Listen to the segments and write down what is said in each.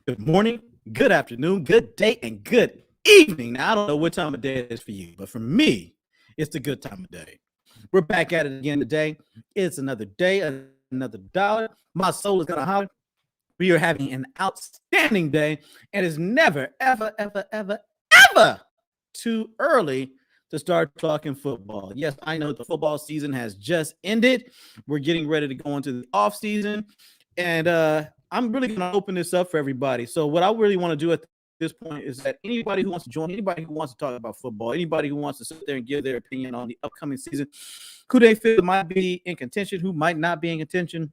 Good morning, good afternoon, good day, and good evening. Now, I don't know what time of day it is for you, but for me, it's the good time of day. We're back at it again today. It's another day, another dollar. My soul is going to holler. We are having an outstanding day, and it's never, ever, ever, ever, ever too early to start talking football. Yes, I know the football season has just ended. We're getting ready to go into the off season, and I'm really going to open this up for everybody. So, what I really want to do at this point is that anybody who wants to join, anybody who wants to talk about football, anybody who wants to sit there and give their opinion on the upcoming season, who they feel might be in contention, who might not be in contention,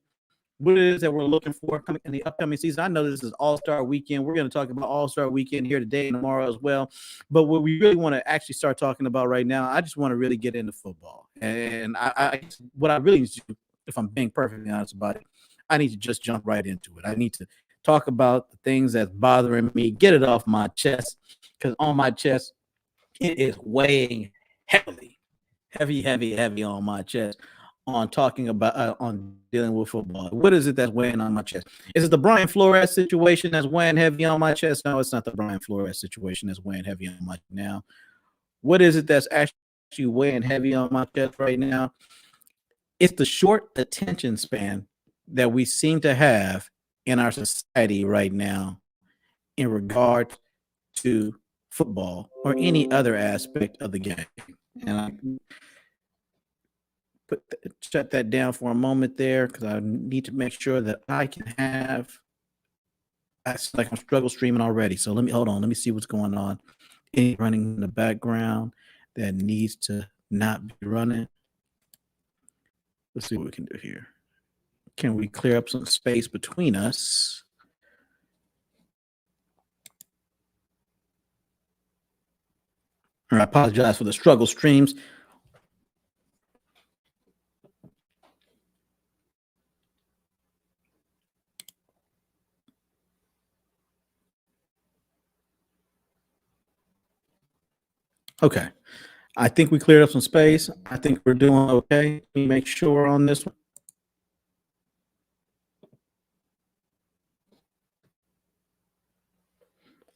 what it is that we're looking for coming in the upcoming season. I know this is All-Star Weekend. We're going to talk about All-Star Weekend here today and tomorrow as well. But what we really want to actually start talking about right now, I just want to really get into football. And what I really need to do, if I'm being perfectly honest about it, I need to just jump right into it. I need to talk about the things that's bothering me, get it off my chest, because on my chest, it is weighing heavy on my chest on talking about on dealing with football. What is it that's weighing on my chest? Is it the Brian Flores situation that's weighing heavy on my chest? No, it's not the Brian Flores situation that's weighing heavy on my chest now. What is it that's actually weighing heavy on my chest right now? It's the short attention span that we seem to have in our society right now in regard to football or any other aspect of the game. And I shut that down for a moment there because I need to make sure that I can have. It's like I'm struggle streaming already. So let me see what's going on. Any running in the background that needs to not be running. Let's see what we can do here. Can we clear up some space between us? I apologize for the struggle streams. Okay. I think we cleared up some space. I think we're doing okay. Let me make sure on this one.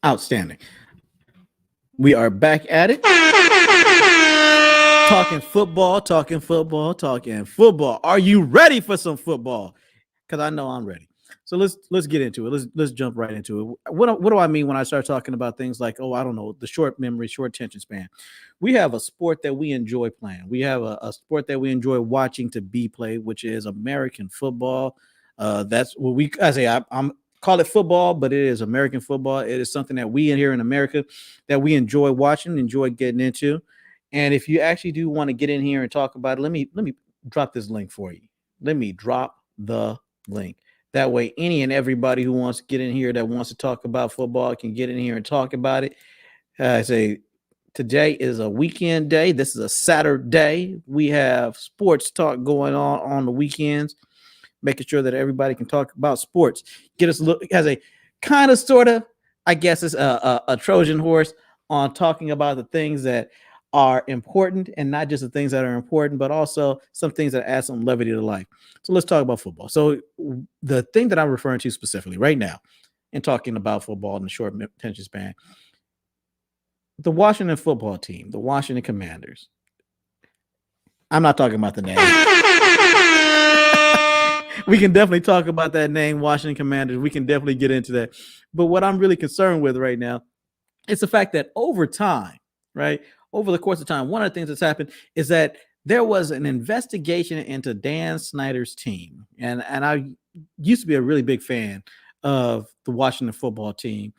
Outstanding. We are back at it. Talking football. Are you ready for some football? Because I know I'm ready. So let's get into it. Let's jump right into it. What do I mean when I start talking about things like, I don't know, the short memory, short attention span? We have a sport that we enjoy playing. We have a sport that we enjoy watching to be played, which is American football. That's what I'm call it football, but it is American football. It is something that we in here in America that we enjoy watching, enjoy getting into. And if you actually do want to get in here and talk about it, let me drop this link for you. Let me drop the link. That way, any and everybody who wants to get in here that wants to talk about football can get in here and talk about it. I say today is a weekend day. This is a Saturday. We have sports talk going on the weekends, making sure that everybody can talk about sports. Get us a look as a kind of sort of, I guess it's a Trojan horse on talking about the things that are important, and not just the things that are important, but also some things that add some levity to life. So let's talk about football. So the thing that I'm referring to specifically right now in talking about football in the short attention span, the Washington football team, the Washington Commanders. I'm not talking about the name. We can definitely talk about that name, Washington Commanders. We can definitely get into that. But what I'm really concerned with right now is the fact that over time, right, over the course of time, one of the things that's happened is that there was an investigation into Dan Snyder's team. And I used to be a really big fan of the Washington football team.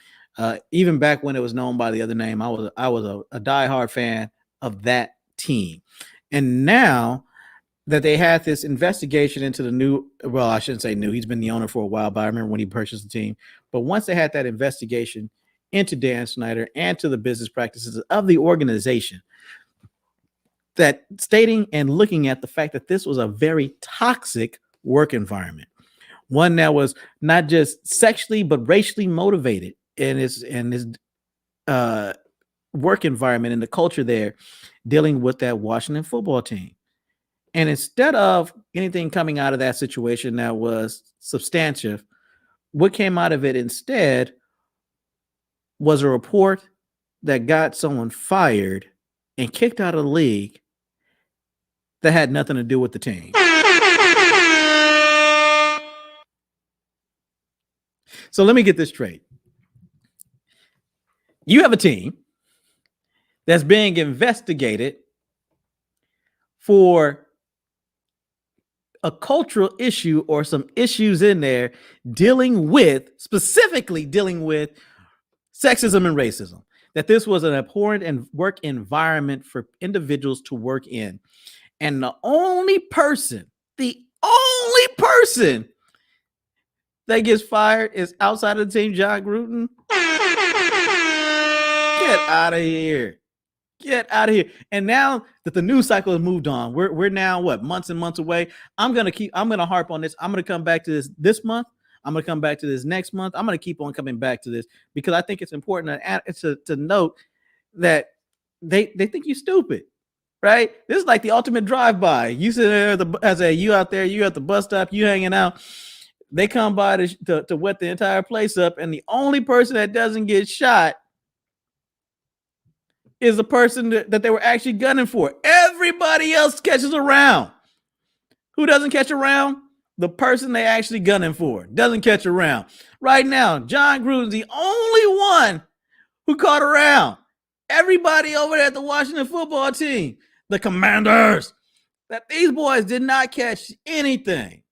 Even back when it was known by the other name, I was a diehard fan of that team. And now that they had this investigation into the I shouldn't say new, he's been the owner for a while, but I remember when he purchased the team. But once they had that investigation into Dan Snyder and to the business practices of the organization, that stating and looking at the fact that this was a very toxic work environment, one that was not just sexually but racially motivated in his work environment and the culture there, dealing with that Washington football team. And instead of anything coming out of that situation that was substantive, what came out of it instead was a report that got someone fired and kicked out of the league that had nothing to do with the team. So let me get this straight. You have a team that's being investigated for a cultural issue or some issues in there specifically dealing with sexism and racism, that this was an abhorrent and work environment for individuals to work in. And the only person that gets fired is outside of the team, John Gruden. Get out of here. Get out of here. And now that the news cycle has moved on, we're now months and months away. I'm gonna harp on this. I'm gonna come back to this month. I'm gonna come back to this next month. I'm gonna keep on coming back to this because I think it's important to note that they think you're stupid, right? This is like the ultimate drive-by. You sit there you out there, you at the bus stop, you hanging out. They come by to wet the entire place up, and the only person that doesn't get shot is the person that they were actually gunning for. Everybody else catches around. Who doesn't catch around? The person they actually gunning for doesn't catch around. Right now, John Gruden's the only one who caught around. Everybody over there at the Washington football team, the Commanders, that these boys did not catch anything.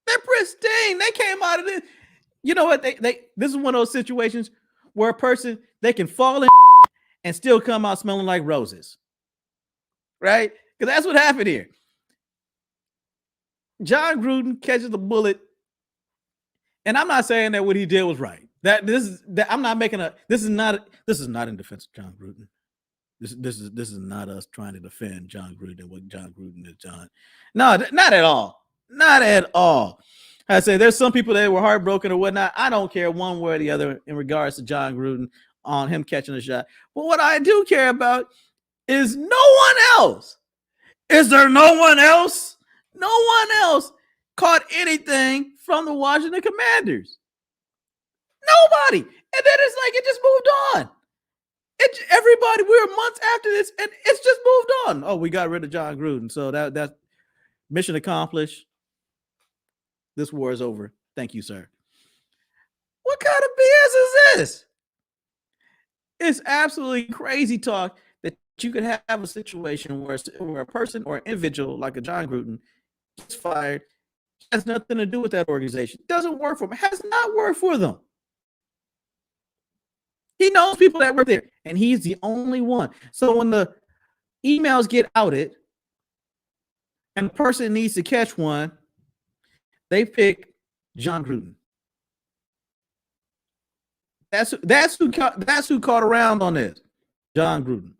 They're pristine. They came out of this. You know what? This is one of those situations where a person, they can fall in and still come out smelling like roses, right? Because that's what happened here. John Gruden catches the bullet, and I'm not saying that what he did was right. This is not in defense of John Gruden. This is not us trying to defend John Gruden, what John Gruden has done. No, not at all. Not at all. I say there's some people that were heartbroken or whatnot. I don't care one way or the other in regards to John Gruden on him catching a shot. But what I do care about is no one else. Is there no one else? No one else caught anything from the Washington Commanders. Nobody. And then it's like it just moved on. Everybody, we're months after this, and it's just moved on. Oh, we got rid of John Gruden. So that mission accomplished. This war is over. Thank you, sir. What kind of BS is this? It's absolutely crazy talk that you could have a situation where a person or an individual like a John Gruden gets fired, has nothing to do with that organization. Doesn't work for them. Has not worked for them. He knows people that work there, and he's the only one. So when the emails get outed and the person needs to catch one, they pick John Gruden. That's who caught around on this. John Gruden.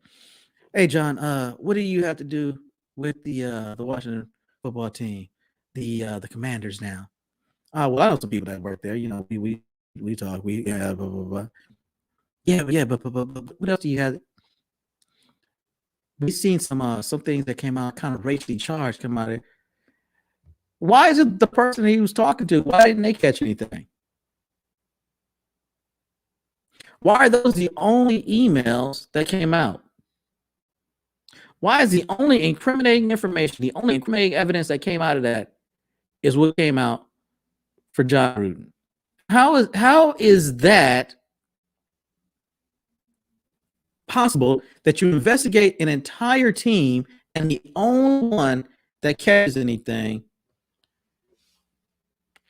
Hey, John, what do you have to do with the Washington football team, the Commanders now? Well, I know some people that work there. You know, we talk. Blah, blah, blah. Yeah, but what else do you have? We've seen some things that came out kind of racially charged come out of it. Why is it the person he was talking to? Why didn't they catch anything? Why are those the only emails that came out? Why is the only incriminating information, the only incriminating evidence that came out of that is what came out for John Gruden? How is that possible that you investigate an entire team and the only one that catches anything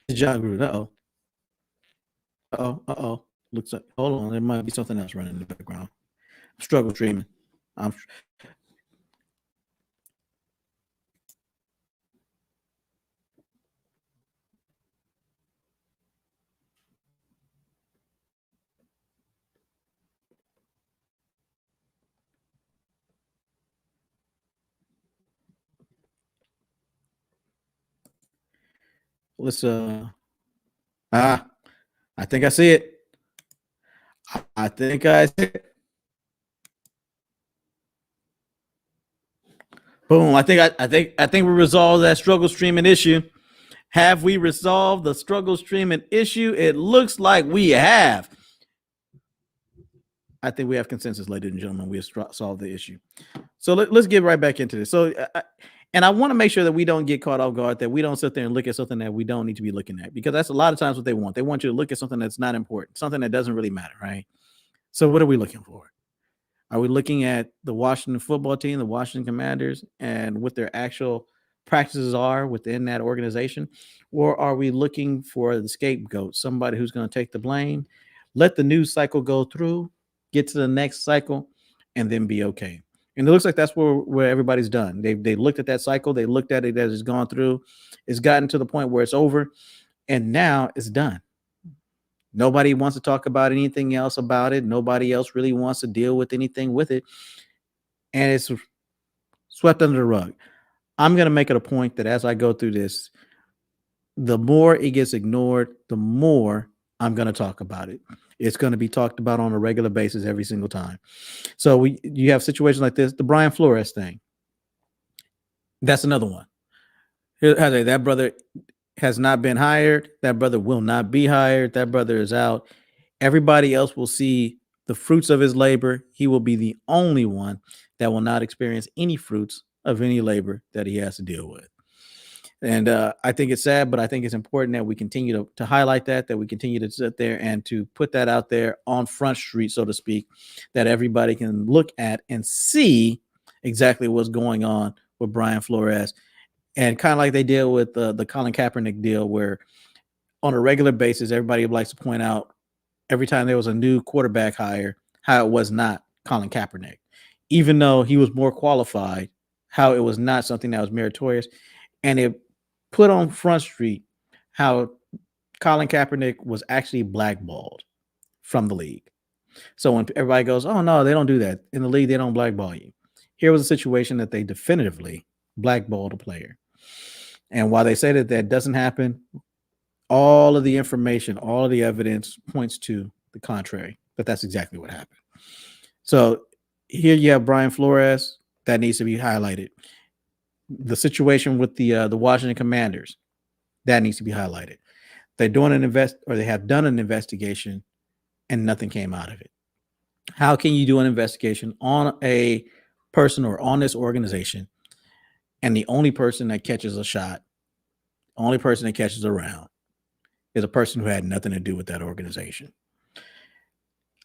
is John Gruden? Uh-oh. Looks like, hold on, there might be something else running in the background. Struggle streaming. Let's I think I see it. I think I see it. Boom. I think we resolved that struggle streaming issue. Have we resolved the struggle streaming issue? It looks like we have. I think we have consensus, ladies and gentlemen. We have solved the issue. So let's get right back into this. So, and I want to make sure that we don't get caught off guard, that we don't sit there and look at something that we don't need to be looking at, because that's a lot of times what they want. They want you to look at something that's not important, something that doesn't really matter, right? So what are we looking for? Are we looking at the Washington football team, the Washington Commanders, and what their actual practices are within that organization? Or are we looking for the scapegoat, somebody who's going to take the blame, let the news cycle go through, get to the next cycle, and then be okay? And it looks like that's where everybody's done. They looked at that cycle. They looked at it as it's gone through. It's gotten to the point where it's over, and now it's done. Nobody wants to talk about anything else about it. Nobody else really wants to deal with anything with it. And it's swept under the rug. I'm going to make it a point that as I go through this, the more it gets ignored, the more I'm going to talk about it. It's going to be talked about on a regular basis every single time. So you have situations like this, the Brian Flores thing. That's another one. That brother has not been hired. That brother will not be hired. That brother is out. Everybody else will see the fruits of his labor. He will be the only one that will not experience any fruits of any labor that he has to deal with. And I think it's sad, but I think it's important that we continue to highlight that we continue to sit there and to put that out there on Front Street, so to speak, that everybody can look at and see exactly what's going on with Brian Flores. And kind of like they deal with the Colin Kaepernick deal, where on a regular basis, everybody likes to point out every time there was a new quarterback hire, how it was not Colin Kaepernick, even though he was more qualified, how it was not something that was meritorious. And it put on Front Street how Colin Kaepernick was actually blackballed from the league. So when everybody goes, oh, no, they don't do that. In the league, they don't blackball you. Here was a situation that they definitively blackballed a player. And while they say that doesn't happen, all of the information, all of the evidence points to the contrary, that that's exactly what happened. So here you have Brian Flores. That needs to be highlighted. The situation with the Washington Commanders, that needs to be highlighted. They're doing they have done an investigation and nothing came out of it. How can you do an investigation on a person or on this organization, and the only person that catches a shot, only person that catches a round, is a person who had nothing to do with that organization?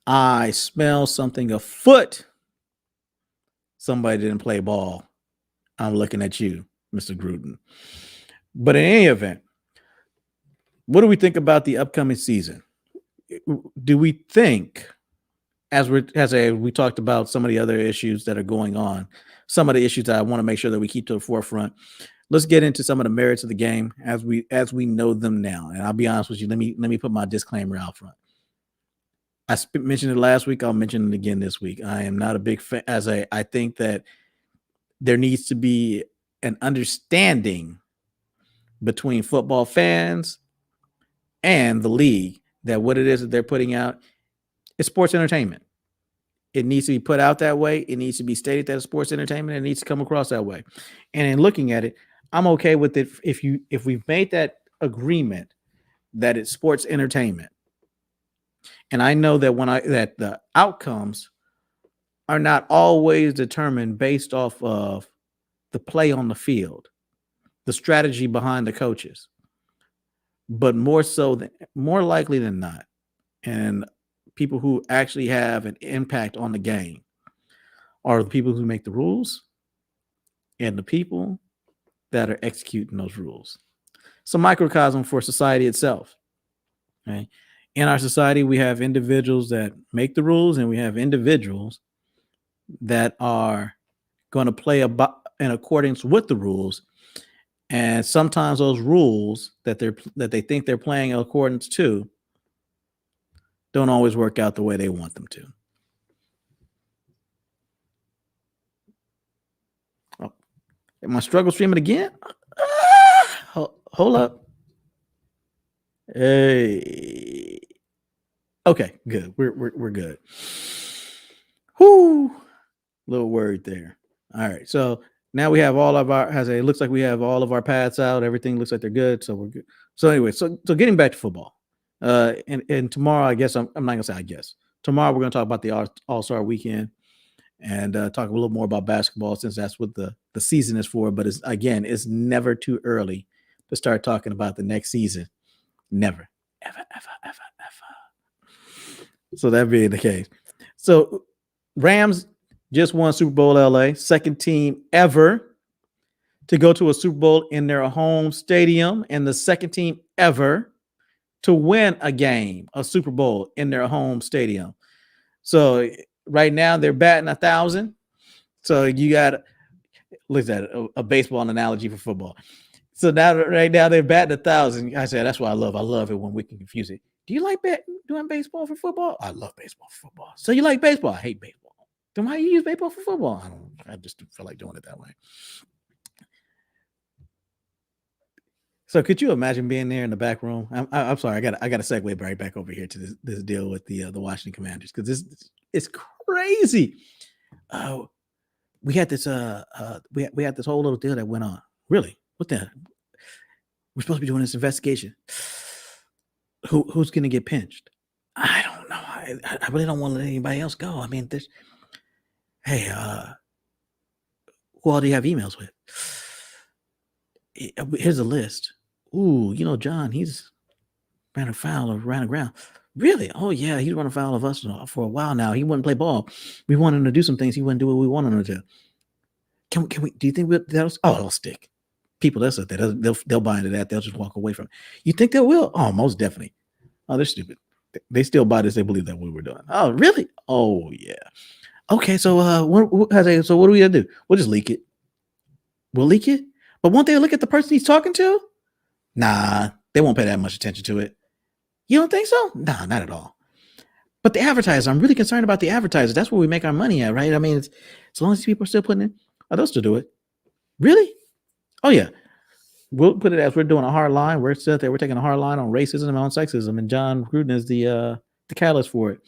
I smell something afoot. Somebody didn't play ball. I'm looking at you, Mr. Gruden. But in any event, what do we think about the upcoming season? Do we think, as we talked about some of the other issues that are going on, some of the issues that I want to make sure that we keep to the forefront, let's get into some of the merits of the game as we know them now. And I'll be honest with you, let me put my disclaimer out front. I mentioned it last week. I'll mention it again this week. I am not a big fan. I think that there needs to be an understanding between football fans and the league that what it is that they're putting out is sports entertainment. It needs to be put out that way. It needs to be stated that it's sports entertainment. It needs to come across that way. And in looking at it, I'm okay with it if we've made that agreement that it's sports entertainment. And I know that the outcomes are not always determined based off of the play on the field, the strategy behind the coaches, but more likely than not, and people who actually have an impact on the game are the people who make the rules and the people that are executing those rules. It's a microcosm for society itself. Right? In our society, we have individuals that make the rules, and we have individuals that are going to play in accordance with the rules. And sometimes those rules that they think they're playing in accordance to don't always work out the way they want them to. Oh, am I struggle streaming again? Hold up. Hey. Okay, good. We're good. Whoo. Little word there. All right. So Now we have all of our it looks like we have all of our paths out. Everything looks like they're good. So we're good. So anyway, so getting back to football. And tomorrow, I guess I'm not gonna say I guess. Tomorrow we're gonna talk about the All-Star weekend and talk a little more about basketball since that's what the season is for. But it's never too early to start talking about the next season. Never. Ever, ever, ever, ever. So that being the case. So Rams just won Super Bowl LA, second team ever to go to a Super Bowl in their home stadium, and the second team ever to win a Super Bowl in their home stadium. So right now they're batting 1,000. So you got look at a baseball analogy for football. So right now they're batting 1,000. I said that's what I love. I love it when we can confuse it. Do you like doing baseball for football? I love baseball for football. So you like baseball? I hate baseball. Then why you use baseball for football? I just feel like doing it that way. So could you imagine being there in the back room? I'm sorry, I got to segue right back over here to this deal with the Washington Commanders because this is crazy. We had this we had this whole little deal that went on. Really? What the? We're supposed to be doing this investigation. Who's going to get pinched? I don't know. I really don't want to let anybody else go. I mean, hey, who all do you have emails with? Here's a list. Ooh, John, he's ran aground. Really? Oh, yeah, he's run afoul of us for a while now. He wouldn't play ball. We wanted him to do some things. He wouldn't do what we wanted him to. Can we? Do you think it'll stick? People that said that they'll buy into that. They'll just walk away from it. You think they will? Oh, most definitely. Oh, they're stupid. They still buy this. They believe that what we're doing. Oh, really? Oh, yeah. Okay, so what do we gotta do? We'll just leak it. We'll leak it, but won't they look at the person he's talking to? Nah, they won't pay that much attention to it. You don't think so? Nah, not at all. But the advertisers, I'm really concerned about the advertisers. That's where we make our money at, right? I mean, as long as people are still putting in, they'll still do it. Really? Oh yeah. We'll put it as we're doing a hard line. We're taking a hard line on racism and on sexism, and John Gruden is the catalyst for it.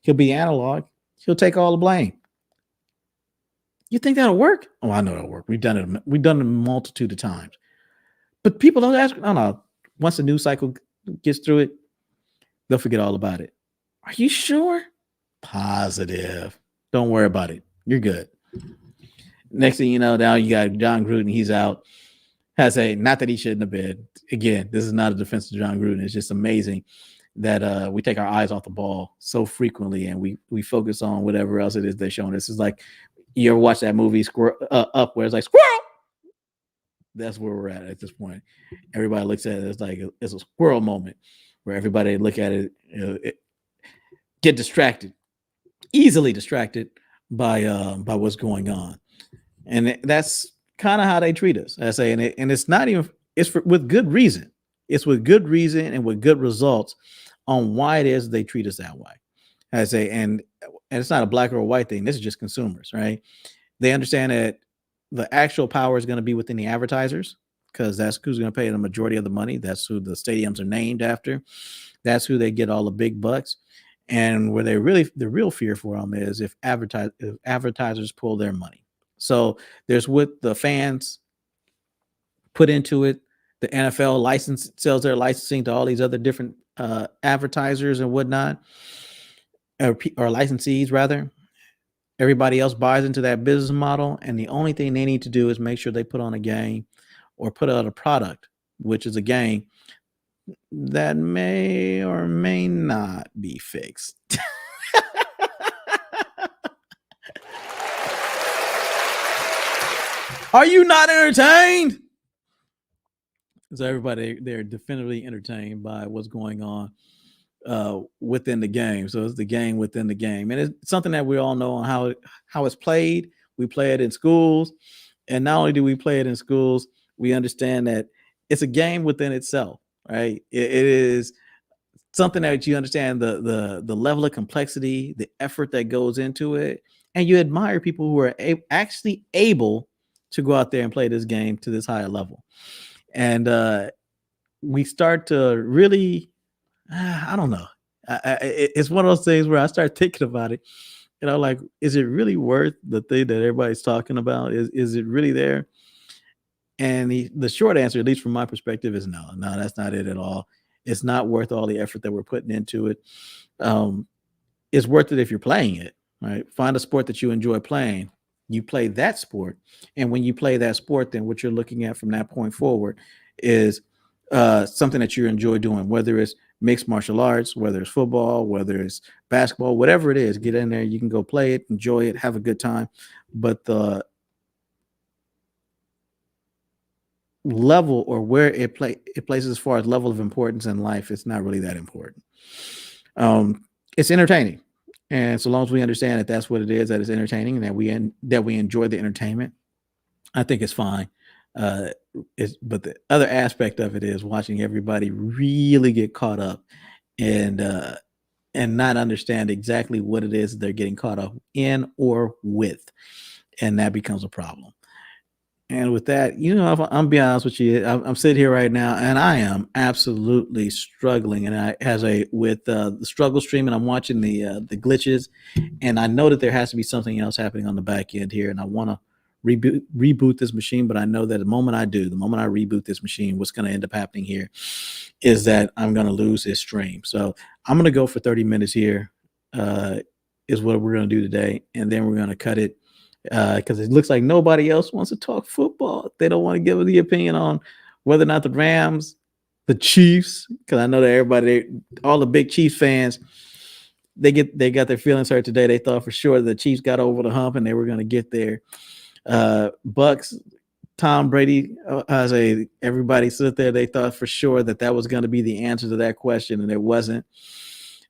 He'll be analog. He'll take all the blame. You think that'll work? Oh, I know it'll work. We've done it. We've done it a multitude of times. But people don't ask. No. Once the news cycle gets through it, they'll forget all about it. Are you sure? Positive. Don't worry about it. You're good. Next thing you know, now you got John Gruden. He's out. Not that he shouldn't have been. Again, this is not a defense of John Gruden. It's just amazing that we take our eyes off the ball so frequently and we focus on whatever else it is they're showing us. It's like you ever watch that movie Up where it's like squirrel? That's where we're at this point. Everybody looks at it as like it's a squirrel moment where everybody look at it, get distracted, easily distracted by what's going on, and that's kind of how they treat us. I say, and it's not even with good reason. It's with good reason and with good results on why it is they treat us that way. I say, and it's not a black or a white thing. This is just consumers, right? They understand that the actual power is going to be within the advertisers because that's who's going to pay the majority of the money. That's who the stadiums are named after. That's who they get all the big bucks. And where the real fear for them is if advertisers pull their money. So there's what the fans put into it. The NFL sells their licensing to all these other different advertisers and whatnot, or licensees rather. Everybody else buys into that business model, and the only thing they need to do is make sure they put on a game or put out a product, which is a game that may or may not be fixed. Are you not entertained? So everybody, they're definitively entertained by what's going on within the game. So it's the game within the game, and it's something that we all know on how it's played. We play it in schools, and not only do we play it in schools, we understand that it's a game within itself, right? It is something that you understand the level of complexity, the effort that goes into it, and you admire people who are actually able to go out there and play this game to this higher level. And we start to really, I don't know. It's one of those things where I start thinking about it, Like, is it really worth the thing that everybody's talking about? Is it really there? And the short answer, at least from my perspective, is no. No, that's not it at all. It's not worth all the effort that we're putting into it. Um, it's worth it if you're playing it, right? Find a sport that you enjoy playing. You play that sport, and when you play that sport, then what you're looking at from that point forward is something that you enjoy doing, whether it's mixed martial arts, whether it's football, whether it's basketball, whatever it is. Get in there, you can go play it, enjoy it, have a good time. But the level or where it places as far as level of importance in life, it's not really that important. It's entertaining, and so long as we understand that that's what it is, that it's entertaining, and that we enjoy the entertainment, I think it's fine. Uh, but the other aspect of it is watching everybody really get caught up and not understand exactly what it is they're getting caught up in or with, and that becomes a problem. And with that, if I'm being honest with you, I'm sitting here right now, and I am absolutely struggling. And I, as a with the struggle stream, and I'm watching the glitches, and I know that there has to be something else happening on the back end here, and I want to reboot this machine. But I know that the moment I reboot this machine, what's going to end up happening here is that I'm going to lose this stream. So I'm going to go for 30 minutes here. Is what we're going to do today, and then we're going to cut it because it looks like nobody else wants to talk football. They don't want to give the opinion on whether or not the Rams, the Chiefs, because I know that all the big Chiefs fans, they got their feelings hurt today. They thought for sure the Chiefs got over the hump and they were going to get there. Bucks, Tom Brady, everybody stood there. They thought for sure that was going to be the answer to that question, and it wasn't.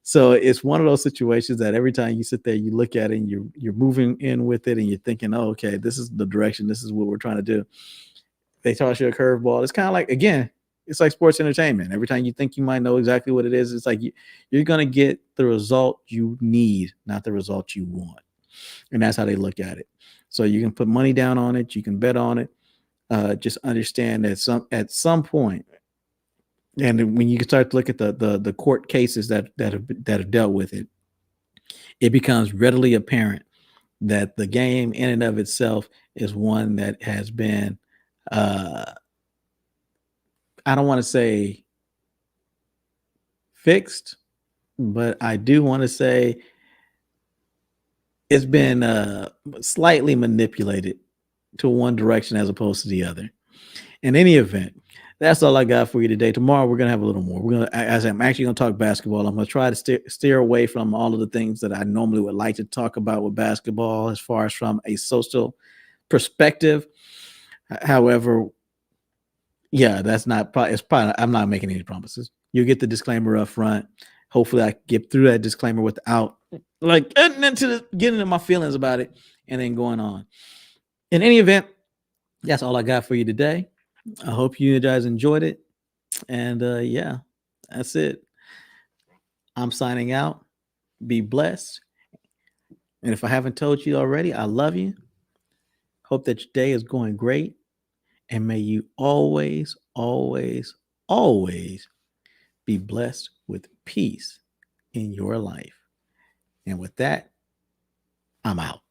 So it's one of those situations that every time you sit there, you look at it and you're moving in with it and you're thinking, oh, okay, this is the direction. This is what we're trying to do. They toss you a curveball. It's kind of like, again, it's like sports entertainment. Every time you think you might know exactly what it is, it's like you're going to get the result you need, not the result you want. And that's how they look at it. So you can put money down on it. You can bet on it. Just understand that at some point, and when you start to look at the court cases that have dealt with it, it becomes readily apparent that the game in and of itself is one that has been, I don't want to say fixed, but I do want to say it's been slightly manipulated to one direction as opposed to the other. In any event, that's all I got for you today. Tomorrow we're gonna have a little more. As I'm actually gonna talk basketball. I'm gonna try to steer away from all of the things that I normally would like to talk about with basketball, as far as from a social perspective. However, yeah, that's not probably. It's probably. I'm not making any promises. You get the disclaimer up front. Hopefully, I get through that disclaimer without getting into my feelings about it and then going on. In any event, that's all I got for you today. I hope you guys enjoyed it. And yeah, that's it. I'm signing out. Be blessed. And if I haven't told you already, I love you. Hope that your day is going great. And may you always, always, always be blessed with peace in your life. And with that, I'm out.